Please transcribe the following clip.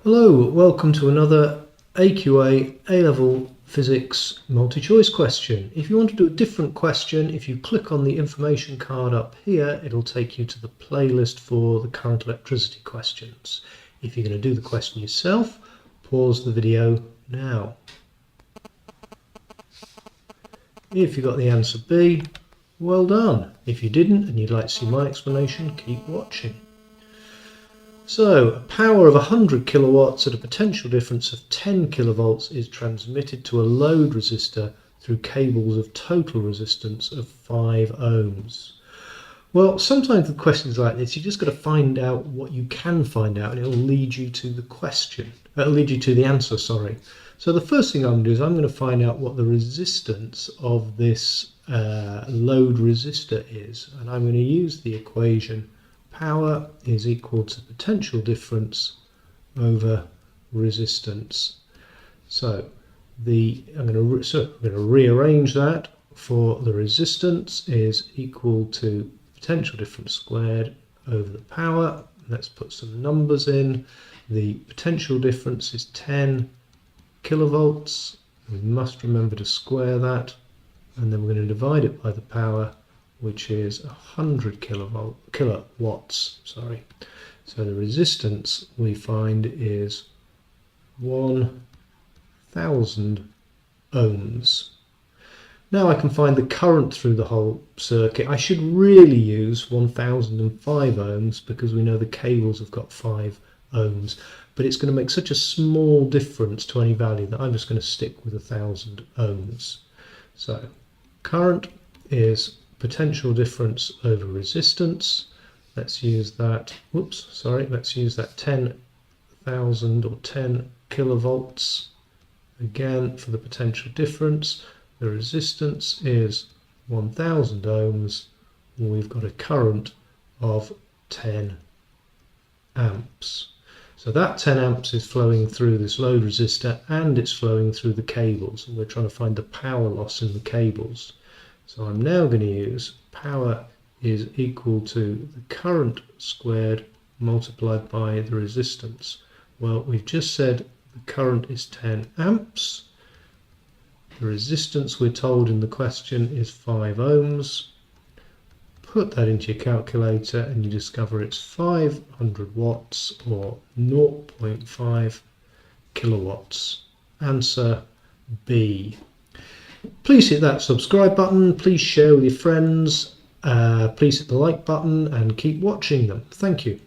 Hello, welcome to another AQA A-Level Physics multi-choice question. If you want to do a different question, if you click on the information card up here, it'll take you to the playlist for the current electricity questions. If you're going to do the question yourself, pause the video now. If you got the answer B, well done. If you didn't and you'd like to see my explanation, keep watching. So, a power of 100 kilowatts at a potential difference of 10 kilovolts is transmitted to a load resistor through cables of total resistance of 5 ohms. Well, sometimes with questions like this, you just got to find out what you can find out, and it will lead you to the question. It'll lead you to the answer, sorry. So the first thing I'm going to do is I'm going to find out what the resistance of this load resistor is, and I'm going to use the equation power is equal to potential difference over resistance. So I'm going to rearrange that. For the resistance is equal to potential difference squared over the power. Let's put some numbers in. The potential difference is 10 kilovolts. We must remember to square that, and then we're going to divide it by the power, which is 100 kilowatts. Sorry. So the resistance we find is 1000 ohms. Now I can find the current through the whole circuit. I should really use 1005 ohms because we know the cables have got 5 ohms, but it's going to make such a small difference to any value that I'm just going to stick with 1000 ohms. So current is potential difference over resistance. Let's use that. Let's use that 10,000 or 10 kilovolts again for the potential difference. The resistance is 1000 ohms. We've got a current of 10 amps. So that 10 amps is flowing through this load resistor and it's flowing through the cables, and we're trying to find the power loss in the cables. So I'm now going to use power is equal to the current squared multiplied by the resistance. Well, we've just said the current is 10 amps. The resistance we're told in the question is 5 ohms. Put that into your calculator and you discover it's 500 watts or 0.5 kilowatts. Answer B. Please hit that subscribe button, please share with your friends, please hit the like button and keep watching them. Thank you.